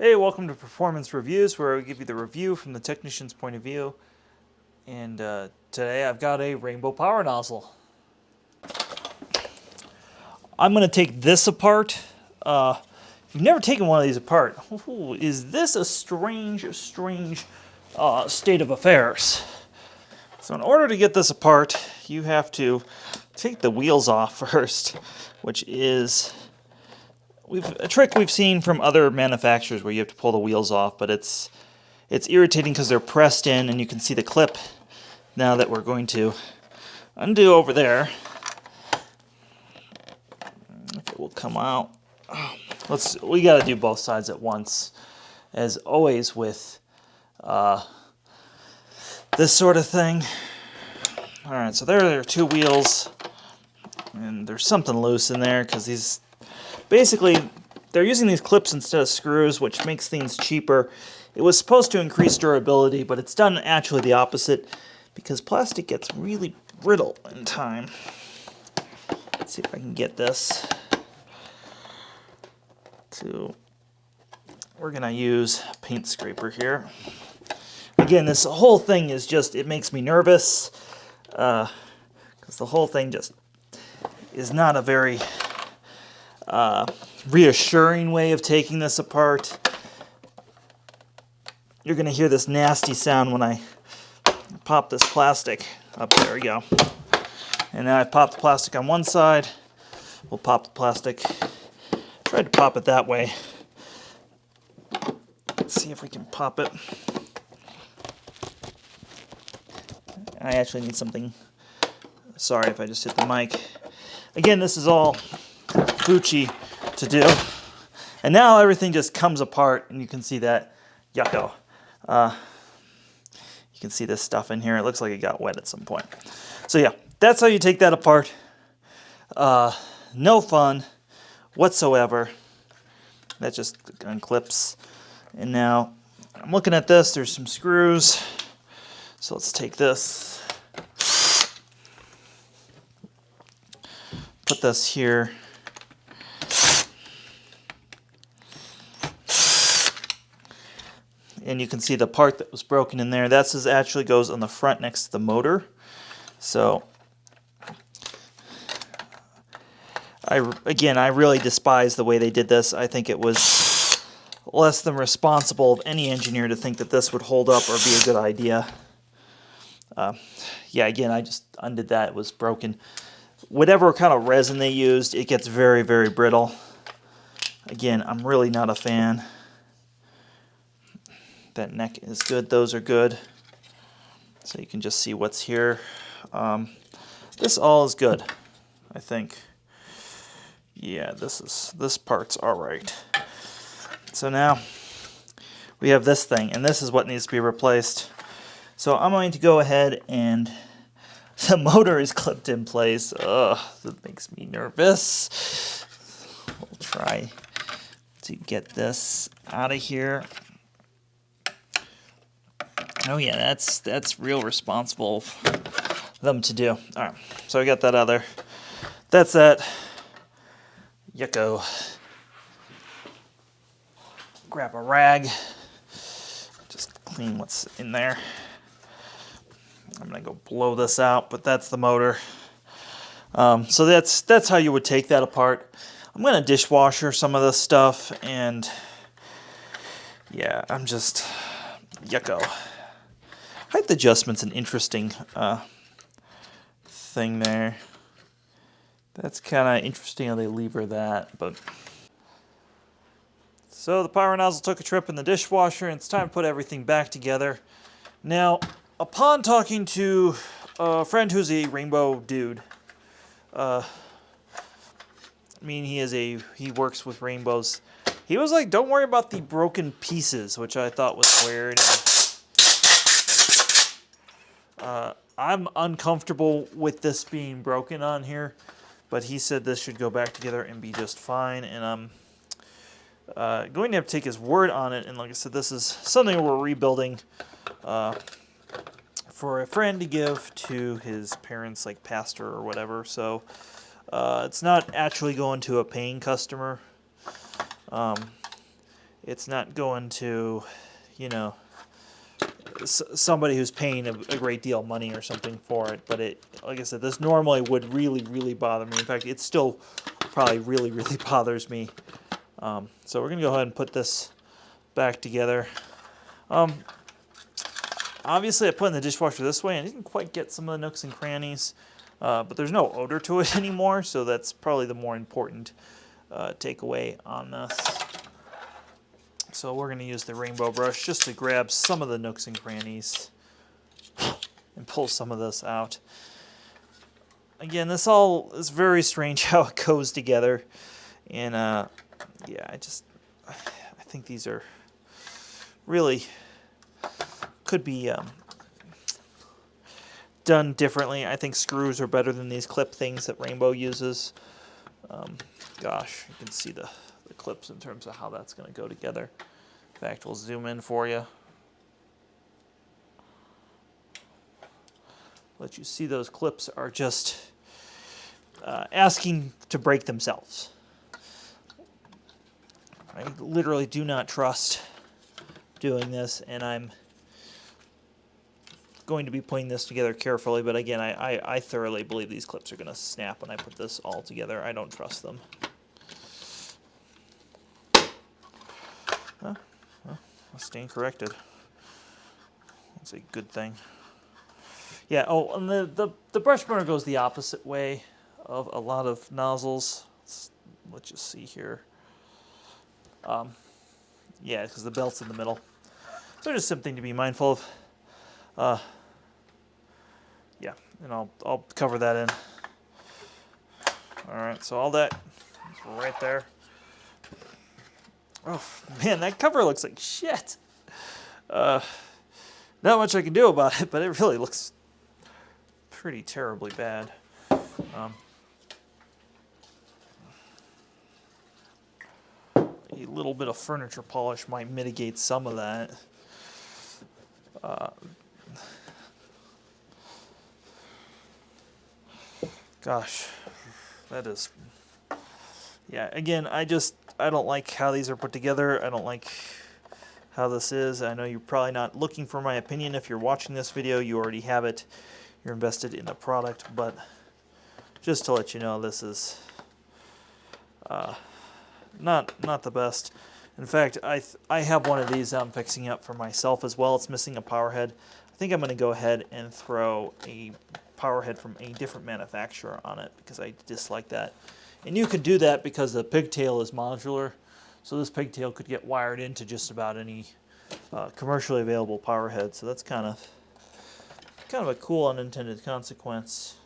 Hey, welcome to Performance Reviews, where I give you the review from the technician's point of view. And today I've got a rainbow power nozzle. I'm going to take this apart. If you've never taken one of these apart, is this a strange state of affairs? So in order to get this apart, you have to take the wheels off first, which is a trick we've seen from other manufacturers where you have to pull the wheels off, but it's irritating because they're pressed in, and you can see the clip now that we're going to undo over there. If it will come out. We got to do both sides at once, as always with this sort of thing. All right, so there are two wheels, and there's something loose in there because these. Basically, they're using these clips instead of screws, which makes things cheaper. It was supposed to increase durability, but it's done actually the opposite because plastic gets really brittle in time. Let's see if I can get this to... We're going to use a paint scraper here. Again, this whole thing is just, it makes me nervous because the whole thing just is not a very... reassuring way of taking this apart. You're going to hear this nasty sound when I pop this plastic up. There we go. And now I've popped the plastic on one side. We'll pop the plastic. Tried to pop it that way. Let's see if we can pop it. I actually need something. Sorry if I just hit the mic. Again, this is all Fuchi to do, and now everything just comes apart, and you can see that yucko. You can see this stuff in here. It looks like it got wet at some point. So yeah, that's how you take that apart. No fun whatsoever. That just unclips. And now I'm looking at this. There's some screws. So let's take this. Put this here. And you can see the part that was broken in there. That actually goes on the front next to the motor. So, I really despise the way they did this. I think it was less than responsible of any engineer to think that this would hold up or be a good idea. Yeah, again, I just undid that. It was broken. Whatever kind of resin they used, it gets very, very brittle. Again, I'm really not a fan. That neck is good. Those are good. So you can just see what's here. This all is good, I think. Yeah, this part's all right. So now we have this thing, and this is what needs to be replaced. So I'm going to go ahead and the motor is clipped in place. Ugh, that makes me nervous. We'll try to get this out of here. Oh yeah, that's real responsible of them to do. All right, so I got that out there. That's that. Yucko. Grab a rag. Just clean what's in there. I'm gonna go blow this out, but that's the motor. So that's how you would take that apart. I'm gonna dishwasher some of this stuff, and yeah, I'm just yucko. Height adjustment's an interesting thing there. That's kind of interesting how they lever that, but... So the power nozzle took a trip in the dishwasher, and it's time to put everything back together. Now, upon talking to a friend who's a rainbow dude, he works with rainbows. He was like, don't worry about the broken pieces, which I thought was weird. I'm uncomfortable with this being broken on here, but he said this should go back together and be just fine, and I'm going to have to take his word on it. And like I said, this is something we're rebuilding for a friend to give to his parents, like pastor or whatever. So it's not actually going to a paying customer. it's not going to, you know, somebody who's paying a great deal of money or something for it. But it, like I said, this normally would really bother me. In fact, it still probably really bothers me. So we're gonna go ahead and put this back together. Obviously, I put in the dishwasher this way and I didn't quite get some of the nooks and crannies, but there's no odor to it anymore, so that's probably the more important takeaway on this. So we're going to use the rainbow brush just to grab some of the nooks and crannies and pull some of this out. Again, this all is very strange how it goes together, and yeah, I think these are really could be done differently. I think screws are better than these clip things that Rainbow uses. Gosh, you can see the clips in terms of how that's going to go together. In fact, we'll zoom in for you. Let you see those clips are just asking to break themselves. I literally do not trust doing this, and I'm going to be putting this together carefully, but again, I thoroughly believe these clips are going to snap when I put this all together. I don't trust them. Well, I stand corrected. That's a good thing. Yeah, oh, and the brush burner goes the opposite way of a lot of nozzles. Let's just see here. Yeah, because the belt's in the middle. So just something to be mindful of. Yeah, and I'll cover that in. All right, so all that is right there. Oh man, that cover looks like shit. Not much I can do about it, but it really looks pretty terribly bad. A little bit of furniture polish might mitigate some of that. Gosh, that is, yeah, again, I don't like how these are put together. I don't like how this is. I know you're probably not looking for my opinion. If you're watching this video, you already have it. You're invested in the product, but just to let you know, this is not the best. In fact, I have one of these I'm fixing up for myself as well. It's missing a power head. I think I'm going to go ahead and throw a power head from a different manufacturer on it because I dislike that. And you could do that because the pigtail is modular, so this pigtail could get wired into just about any commercially available power head. So that's kind of a cool unintended consequence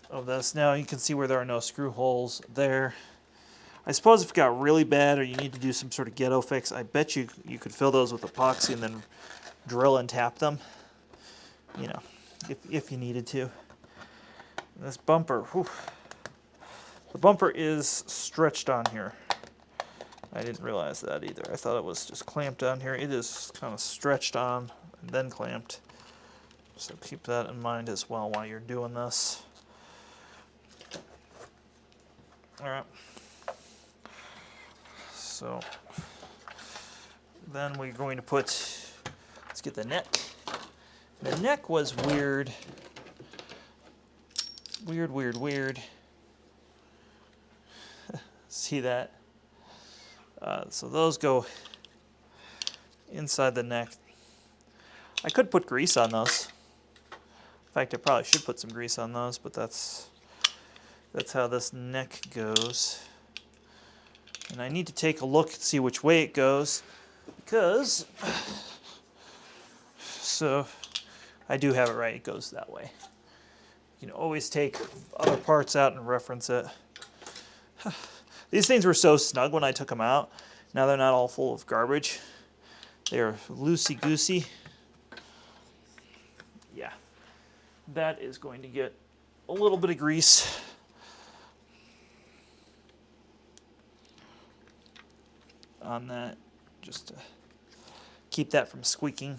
of this. Now you can see where there are no screw holes there. I suppose if it got really bad or you need to do some sort of ghetto fix, I bet you could fill those with epoxy and then drill and tap them, you know, if you needed to. This bumper, whew, the bumper is stretched on here. I didn't realize that either. I thought it was just clamped on here. It is kind of stretched on and then clamped. So keep that in mind as well while you're doing this. All right. So then we're going to put, let's get the neck. The neck was weird. Weird. See that? So those go inside the neck. I could put grease on those. In fact, I probably should put some grease on those, but that's how this neck goes. And I need to take a look and see which way it goes, because, so I do have it right, it goes that way. You can always take other parts out and reference it. These things were so snug when I took them out. Now they're not all full of garbage. They're loosey-goosey. Yeah, that is going to get a little bit of grease. On that, just to keep that from squeaking,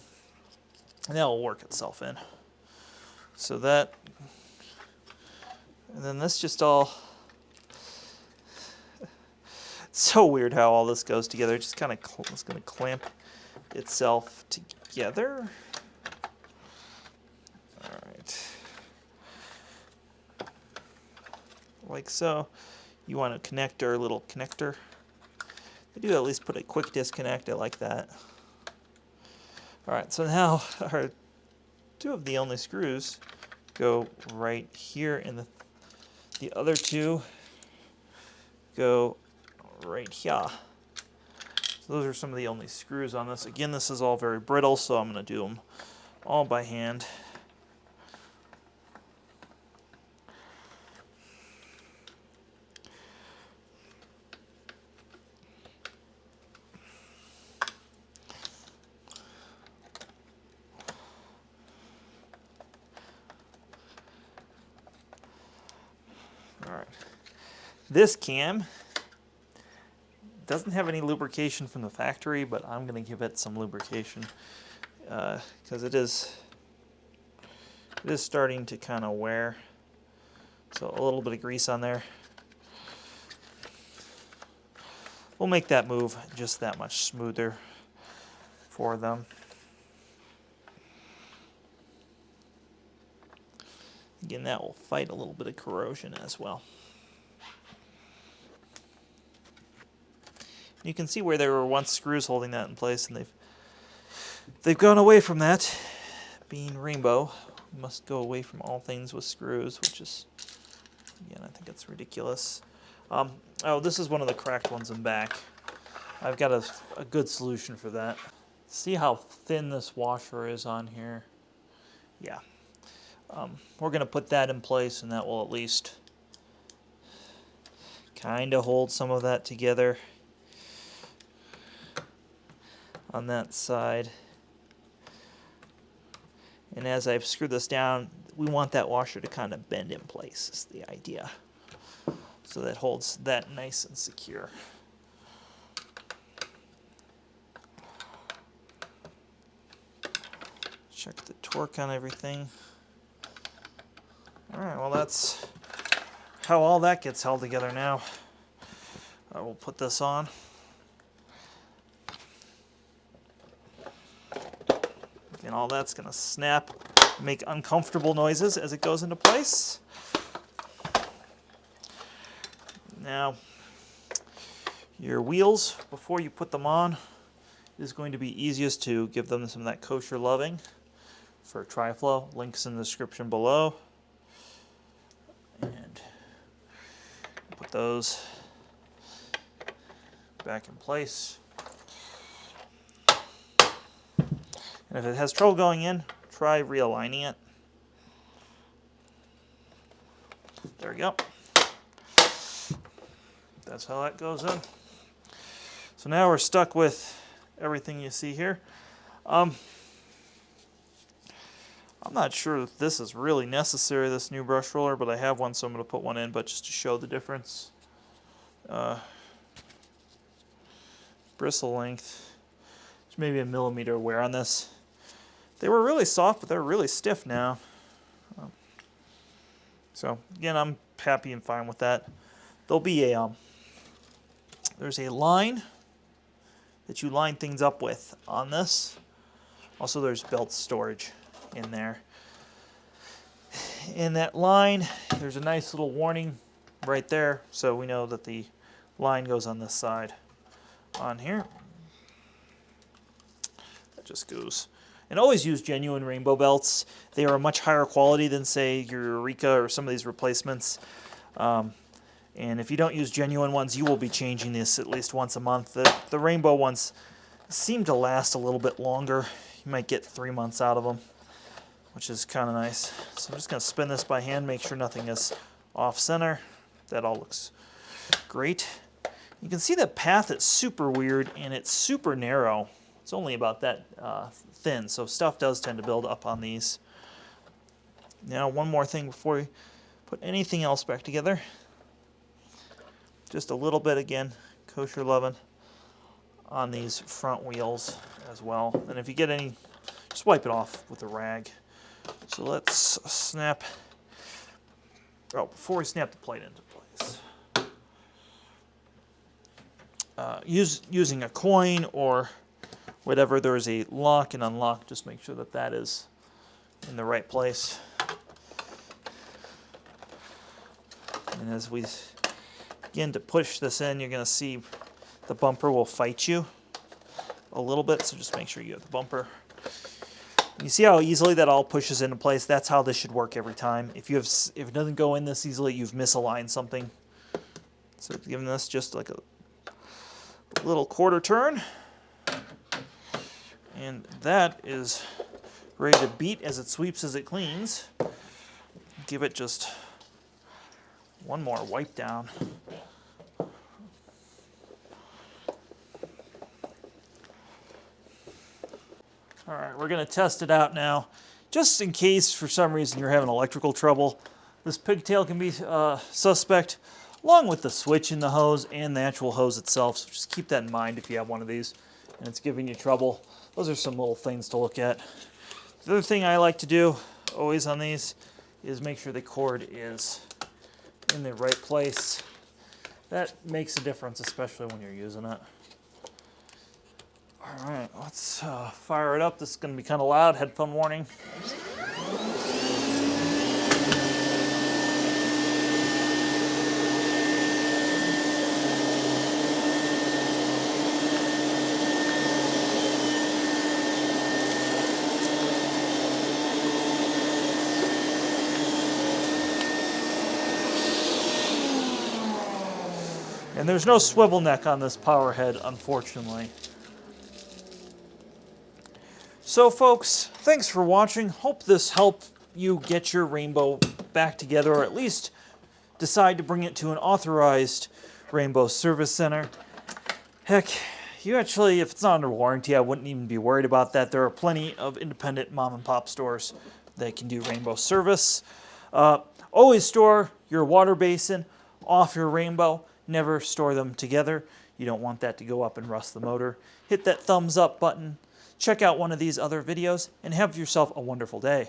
and that will work itself in. So that, and then this just all, so weird how all this goes together. It just kind of it's going to clamp itself together. All right. Like so. You want a connector, a little connector. I do at least put a quick disconnect. I like that. All right, so now our two of the only screws go right here, and the other two go right here. So those are some of the only screws on this. Again, this is all very brittle, so I'm going to do them all by hand. Alright, this cam doesn't have any lubrication from the factory, but I'm going to give it some lubrication because it is starting to kind of wear. So a little bit of grease on there. We'll make that move just that much smoother for them. Again, that will fight a little bit of corrosion as well. You can see where there were once screws holding that in place, and they've gone away from that. Being Rainbow, we must go away from all things with screws, which is, again, I think it's ridiculous. Oh, this is one of the cracked ones in back. I've got a good solution for that. See how thin this washer is on here? Yeah. We're going to put that in place, and that will at least kind of hold some of that together on that side. And as I've screwed this down, we want that washer to kind of bend in place, is the idea. So that holds that nice and secure. Check the torque on everything. Alright, well that's how all that gets held together now. We'll put this on. And all that's going to snap, make uncomfortable noises as it goes into place. Now, your wheels, before you put them on, it is going to be easiest to give them some of that kosher loving for Tri-Flow. Links in the description below. And put those back in place. And if it has trouble going in, try realigning it. There we go. That's how that goes in. So now we're stuck with everything you see here. I'm not sure if this is really necessary, this new brush roller, but I have one, so I'm going to put one in, but just to show the difference. Bristle length, there's maybe a millimeter wear on this. They were really soft, but they're really stiff now. So again, I'm happy and fine with that. There'll be a there's a line that you line things up with on this. Also, there's belt storage in there. In that line, there's a nice little warning right there, so we know that the line goes on this side. On here, that just goes. And always use genuine Rainbow belts. They are a much higher quality than, say, your Eureka or some of these replacements. And if you don't use genuine ones, you will be changing this at least once a month. The Rainbow ones seem to last a little bit longer. You might get 3 months out of them, which is kind of nice. So I'm just going to spin this by hand, make sure nothing is off center. That all looks great. You can see the path is super weird and it's super narrow. It's only about that thin, so stuff does tend to build up on these. Now, one more thing before we put anything else back together. Just a little bit, again, kosher loving on these front wheels as well. And if you get any, just wipe it off with a rag. So let's snap, before we snap the plate into place. using a coin or whatever, there's a lock and unlock. Just make sure that that is in the right place. And as we begin to push this in, you're going to see the bumper will fight you a little bit, so just make sure you have the bumper. You see how easily that all pushes into place? That's how this should work every time. If it doesn't go in this easily, you've misaligned something. So giving this just like a little quarter turn. And that is ready to beat as it sweeps as it cleans. Give it just one more wipe down. All right, we're going to test it out now. Just in case for some reason you're having electrical trouble, this pigtail can be suspect, along with the switch in the hose and the actual hose itself. So just keep that in mind if you have one of these and it's giving you trouble. Those are some little things to look at. The other thing I like to do always on these is make sure the cord is in the right place. That makes a difference, especially when you're using it. All right, let's fire it up. This is going to be kind of loud, headphone warning. And there's no swivel neck on this power head, unfortunately. So folks, thanks for watching. Hope this helped you get your rainbow back together, or at least decide to bring it to an authorized rainbow service center. Heck, you actually, if it's not under warranty, I wouldn't even be worried about that. There are plenty of independent mom and pop stores that can do rainbow service. Always store your water basin off your rainbow. Never store them together. You don't want that to go up and rust the motor. Hit that thumbs up button. Check out one of these other videos and have yourself a wonderful day.